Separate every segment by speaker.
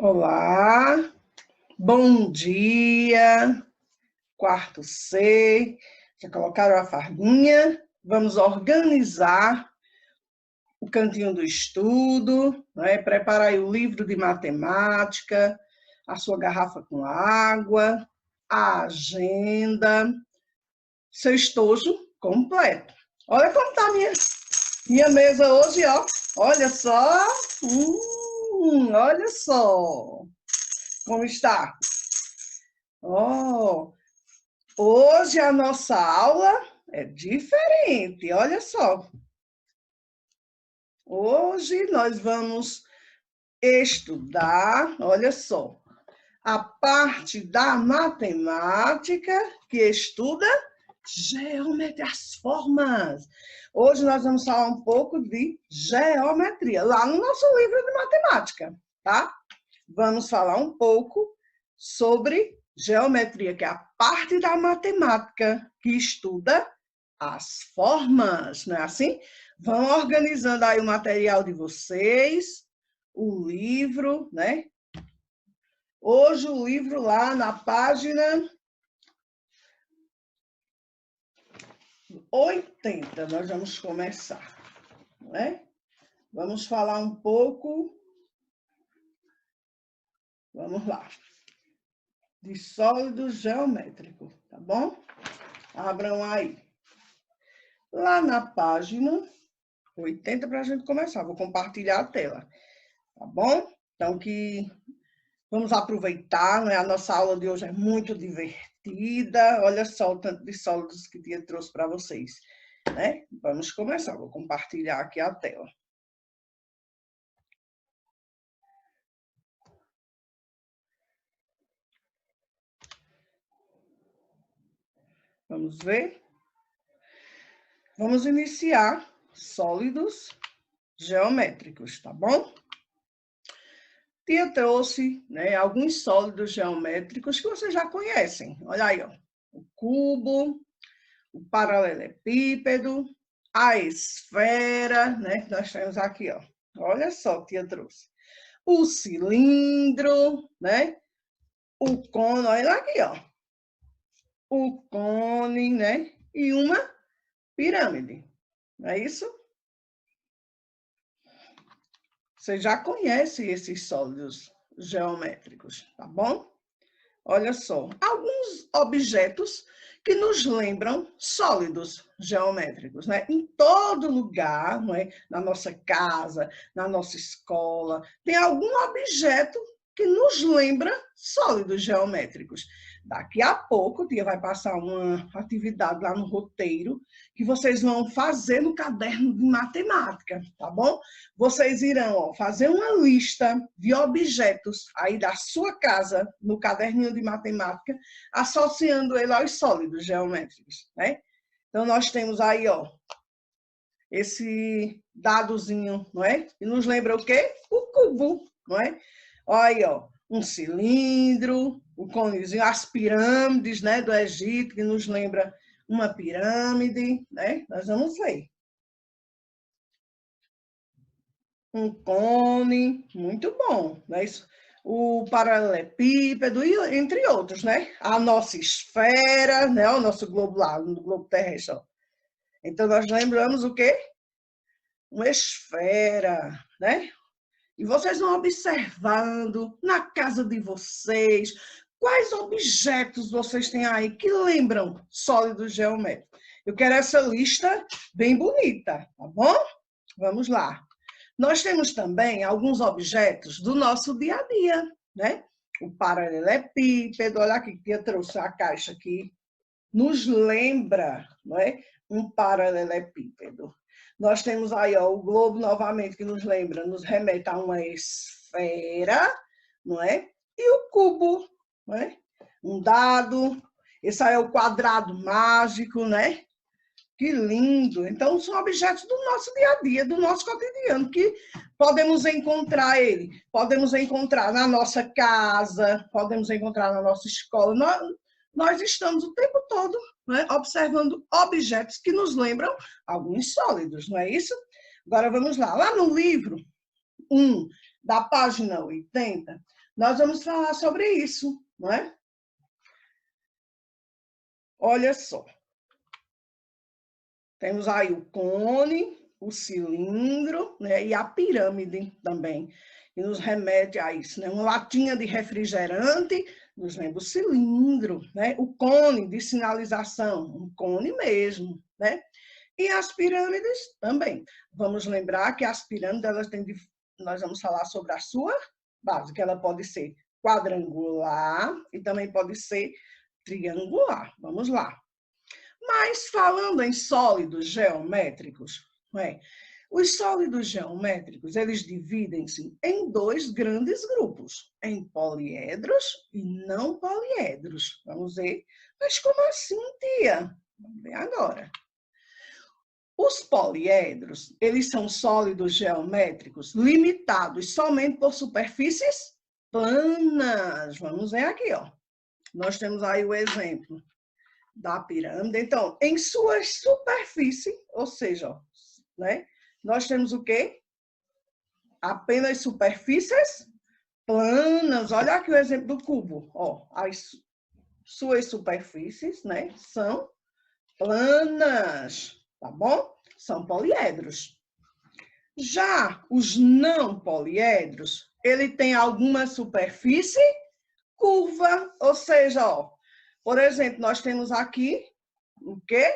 Speaker 1: Olá, bom dia, quarto C, já colocaram a fardinha? Vamos organizar o cantinho do estudo, né? Preparar aí o livro de matemática, a sua garrafa com água, a agenda, seu estojo completo. Olha como está minha mesa hoje, ó. Olha só, olha só como está. Oh, hoje a nossa aula é diferente, olha só. Hoje nós vamos estudar, olha só, a parte da matemática que estuda geometria, as formas. Hoje nós vamos falar um pouco de geometria, lá no nosso livro de matemática, tá? Vamos falar um pouco sobre geometria, que é a parte da matemática que estuda as formas, não é assim? Vão organizando aí o material de vocês, o livro, né? Hoje o livro lá na página 80, nós vamos começar, não é? Vamos falar um pouco, vamos lá, de sólido geométrico, tá bom? Abram aí. Lá na página 80 para a gente começar. Vou compartilhar a tela, tá bom? Então, vamos aproveitar, né? A nossa aula de hoje é muito divertida. Olha só o tanto de sólidos que Tia trouxe para vocês, né? Vamos começar. Vou compartilhar aqui a tela. Vamos ver? Vamos iniciar sólidos geométricos, tá bom? Tia trouxe, né, alguns sólidos geométricos que vocês já conhecem. Olha aí, ó. O cubo, o paralelepípedo, a esfera, né? Nós temos aqui, ó. Olha só, tia trouxe. O cilindro, né? O cone, olha aqui, ó. O cone, né? E uma pirâmide. Não é isso? Você já conhece esses sólidos geométricos, tá bom? Olha só, alguns objetos que nos lembram sólidos geométricos, né? Em todo lugar, não é? Na nossa casa, na nossa escola, tem algum objeto que nos lembra sólidos geométricos. Daqui a pouco, o Tia vai passar uma atividade lá no roteiro que vocês vão fazer no caderno de matemática, tá bom? Vocês irão, ó, fazer uma lista de objetos aí da sua casa, no caderninho de matemática, associando ele aos sólidos geométricos, né? Então, nós temos aí, ó, esse dadozinho, não é? E nos lembra o quê? O cubo, não é? Olha aí, ó, um cilindro, o conezinho, as pirâmides, né, do Egito, que nos lembra uma pirâmide, né? Nós vamos ver. Um cone, muito bom, né? O paralelepípedo, e entre outros, né? A nossa esfera, né? O nosso globo lá, no globo terrestre. Ó. Então, nós lembramos o quê? Uma esfera, né? E vocês vão observando na casa de vocês quais objetos vocês têm aí que lembram sólidos geométricos. Eu quero essa lista bem bonita, tá bom? Vamos lá. Nós temos também alguns objetos do nosso dia a dia, né? O paralelepípedo, olha aqui, que eu trouxe a caixa aqui, nos lembra, não é? Um paralelepípedo. Nós temos aí, ó, o globo novamente, que nos lembra, nos remete a uma esfera, não é? E o cubo, não é? Um dado, esse aí é o quadrado mágico, né? Que lindo! Então, são objetos do nosso dia a dia, do nosso cotidiano, que podemos encontrar ele. Podemos encontrar na nossa casa, podemos encontrar na nossa escola. Nós estamos o tempo todo, né, observando objetos que nos lembram alguns sólidos, não é isso? Agora, vamos lá. Lá no livro 1, da página 80, Nós vamos falar sobre isso, não é? Olha só. Temos aí o cone, o cilindro, né? E a pirâmide também. E nos remete a isso, né? Uma latinha de refrigerante nos lembra o cilindro, né? O cone de sinalização, um cone mesmo, né? E as pirâmides também. Vamos lembrar que as pirâmides, elas têm, nós vamos falar sobre a sua base, que ela pode ser quadrangular e também pode ser triangular. Vamos lá. Mas falando em sólidos geométricos, não é? Os sólidos geométricos, eles dividem-se em dois grandes grupos, em poliedros e não poliedros. Vamos ver? Mas como assim, tia? Vamos ver agora. Os poliedros, eles são sólidos geométricos limitados somente por superfícies planas. Vamos ver aqui, ó. Nós temos aí o exemplo da pirâmide. Então, em sua superfície, ou seja, ó, né, nós temos o quê? Apenas superfícies planas. Olha aqui o exemplo do cubo. Ó, as suas superfícies, né, são planas, tá bom? São poliedros. Já os não poliedros, ele tem alguma superfície curva, ou seja, ó, por exemplo, nós temos aqui o quê?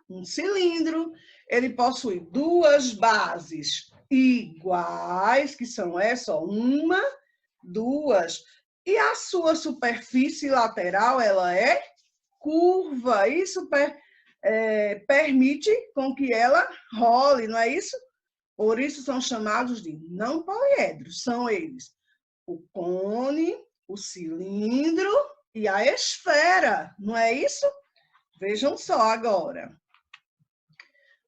Speaker 1: Um cilindro. Ele possui duas bases iguais, que são essa, ó, uma, duas. E a sua superfície lateral, ela é curva. Isso permite com que ela role, não é isso? Por isso são chamados de não poliedros. São eles o cone, o cilindro e a esfera, não é isso? Vejam só agora.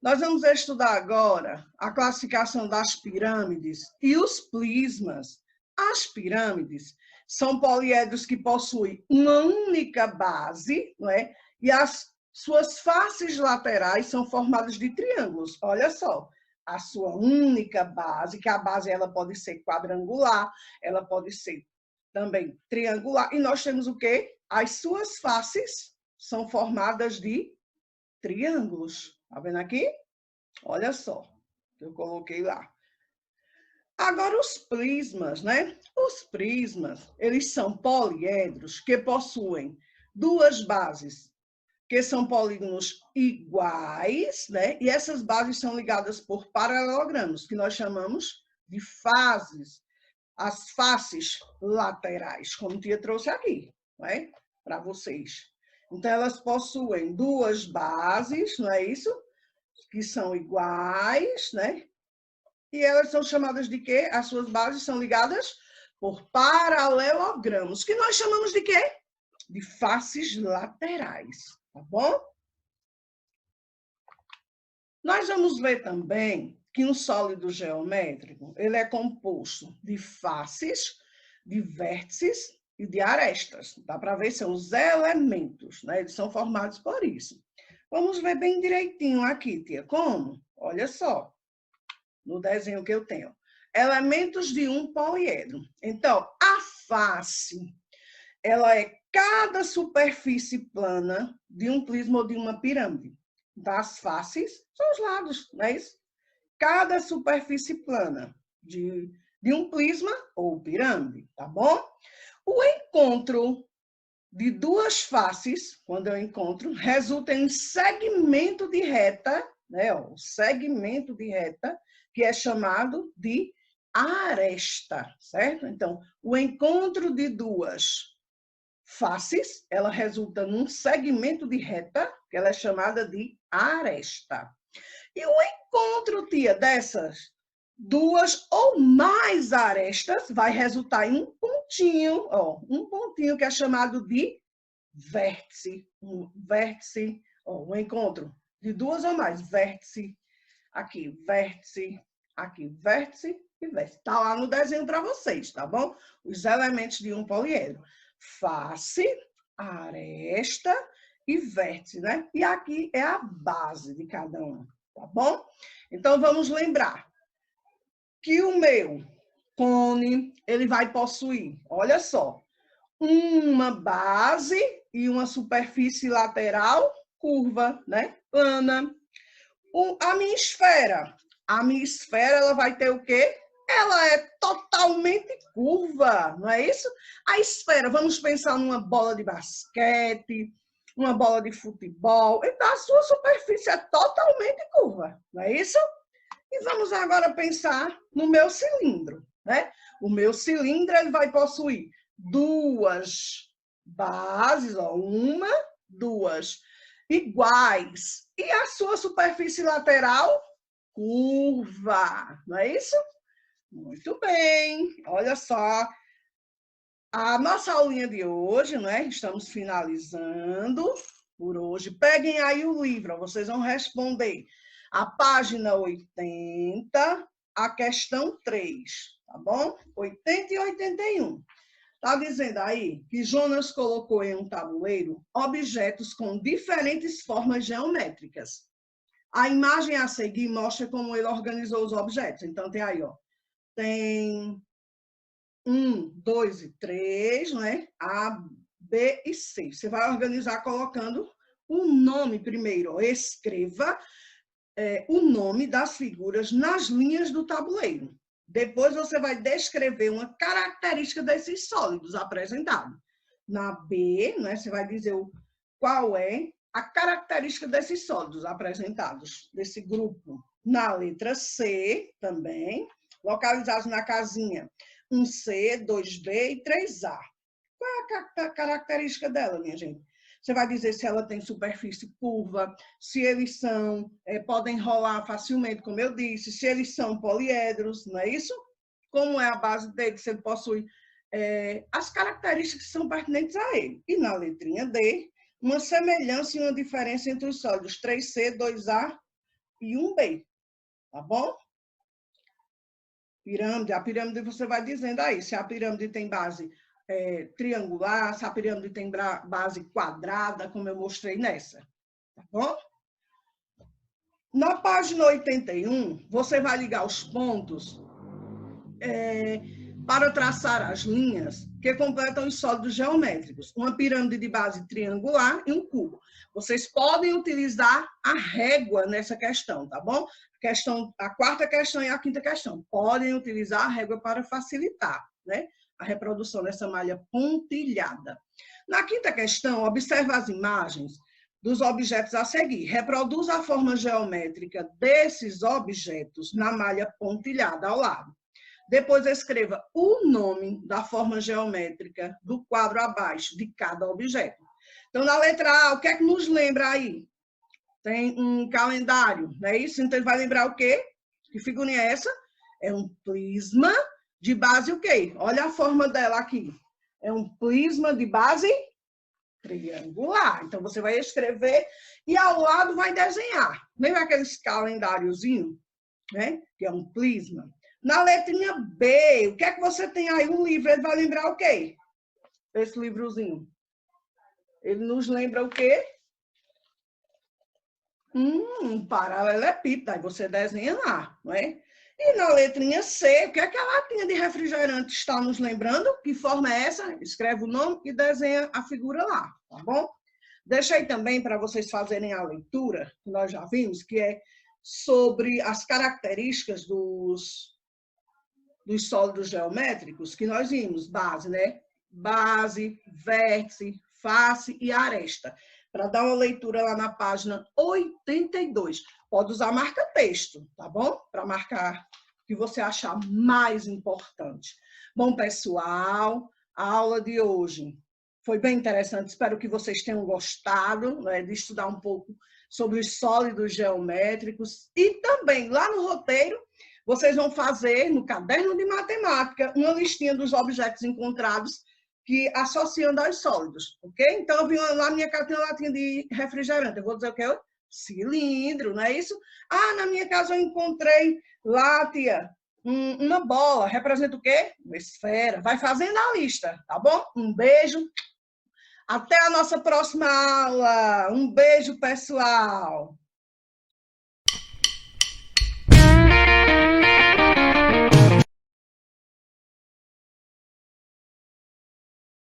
Speaker 1: Nós vamos estudar agora a classificação das pirâmides e os prismas. As pirâmides são poliedros que possuem uma única base, não é? E as suas faces laterais são formadas de triângulos. Olha só, a sua única base, que a base ela pode ser quadrangular, ela pode ser também triangular. E nós temos o quê? As suas faces são formadas de triângulos. Tá vendo aqui? Olha só, eu coloquei lá. Agora os prismas, né? Os prismas, eles são poliedros que possuem duas bases, que são polígonos iguais, né? E essas bases são ligadas por paralelogramos, que nós chamamos de fases. As faces laterais, como a tia trouxe aqui, não é? Para vocês. Então, elas possuem duas bases, não é isso? Que são iguais, né? E elas são chamadas de quê? As suas bases são ligadas por paralelogramos, que nós chamamos de quê? De faces laterais, tá bom? Nós vamos ver também que um sólido geométrico, ele é composto de faces, de vértices e de arestas. Dá para ver, são os elementos, né? Eles são formados por isso. Vamos ver bem direitinho aqui, tia. Como? Olha só, no desenho que eu tenho. Elementos de um poliedro. Então, a face, ela é cada superfície plana de um prisma ou de uma pirâmide. Então, as faces são os lados, não é isso? Cada superfície plana de um prisma ou pirâmide, tá bom? O encontro de duas faces, quando eu encontro, resulta em segmento de reta, né? O segmento de reta, que é chamado de aresta, certo? Então, o encontro de duas faces, ela resulta num segmento de reta, que ela é chamada de aresta. E o encontro, tia, dessas duas ou mais arestas vai resultar em um pontinho, ó, um pontinho que é chamado de vértice. Um vértice, ó, um encontro de duas ou mais, vértice, aqui, vértice, aqui, vértice e vértice. Está lá no desenho para vocês, tá bom? Os elementos de um poliedro. Face, aresta e vértice, né? E aqui é a base de cada um, tá bom? Então, vamos lembrar que o meu cone, ele vai possuir, olha só, uma base e uma superfície lateral curva, né? Plana. A minha esfera ela vai ter o quê? Ela é totalmente curva, não é isso? A esfera, vamos pensar numa bola de basquete, uma bola de futebol, então a sua superfície é totalmente curva, não é isso? E vamos agora pensar no meu cilindro, né? O meu cilindro ele vai possuir duas bases, ó, uma, duas iguais. E a sua superfície lateral? Curva, não é isso? Muito bem, olha só. A nossa aulinha de hoje, né? Estamos finalizando por hoje. Peguem aí o livro, vocês vão responder a página 80, a questão 3, tá bom? 80 e 81. Está dizendo aí que Jonas colocou em um tabuleiro objetos com diferentes formas geométricas. A imagem a seguir mostra como ele organizou os objetos. Então, tem aí, ó. Tem 1, 2 e 3, né? A, B e C. Você vai organizar colocando o nome primeiro. Ó. Escreva o nome das figuras nas linhas do tabuleiro. Depois você vai descrever uma característica desses sólidos apresentados. Na B, né, você vai dizer qual é a característica desses sólidos apresentados, desse grupo. Na letra C, também, localizados na casinha 1C, 2B e 3A. Qual é a característica dela, minha gente? Você vai dizer se ela tem superfície curva, se eles podem rolar facilmente, como eu disse, se eles são poliedros, não é isso? Como é a base dele, se ele possui as características que são pertinentes a ele. E na letrinha D, uma semelhança e uma diferença entre os sólidos 3C, 2A e 1B, tá bom? Pirâmide, a pirâmide você vai dizendo aí, se a pirâmide tem base triangular, se a pirâmide tem base quadrada, como eu mostrei nessa, tá bom? Na página 81, você vai ligar os pontos para traçar as linhas que completam os sólidos geométricos, uma pirâmide de base triangular e um cubo. Vocês podem utilizar a régua nessa questão, tá bom? A quarta questão e a quinta questão. Podem utilizar a régua para facilitar, né? A reprodução dessa malha pontilhada. Na quinta questão, observa as imagens dos objetos a seguir. Reproduz a forma geométrica desses objetos na malha pontilhada ao lado. Depois escreva o nome da forma geométrica do quadro abaixo de cada objeto. Então, na letra A, o que é que nos lembra aí? Tem um calendário, não é isso? Então, ele vai lembrar o quê? Que figurinha é essa? É um prisma de base o quê? Olha a forma dela aqui. É um prisma de base triangular. Então, você vai escrever e ao lado vai desenhar. Lembra aqueles calendáriozinhos, né? Que é um prisma. Na letrinha B, o que é que você tem aí? Um livro, ele vai lembrar o quê? Esse livrozinho. Ele nos lembra o quê? Um paralelepípedo. Aí você desenha lá, não é? E na letrinha C, o que é que a latinha de refrigerante está nos lembrando? Que forma é essa? Escreve o nome e desenha a figura lá, tá bom? Deixei também para vocês fazerem a leitura, que nós já vimos, que é sobre as características dos sólidos geométricos, que nós vimos, base, né? Base, vértice, face e aresta. Para dar uma leitura lá na página 82. Pode usar marca-texto, tá bom? Para marcar o que você achar mais importante. Bom, pessoal, a aula de hoje foi bem interessante. Espero que vocês tenham gostado, né, de estudar um pouco sobre os sólidos geométricos. E também, lá no roteiro, vocês vão fazer, no caderno de matemática, uma listinha dos objetos encontrados que associando aos sólidos, ok? Então, eu vi lá na minha casa tem uma latinha de refrigerante. Eu vou dizer o quê? Cilindro, não é isso? Ah, na minha casa eu encontrei lá, tia, uma bola. Representa o quê? Uma esfera. Vai fazendo a lista, tá bom? Um beijo. Até a nossa próxima aula. Um beijo, pessoal.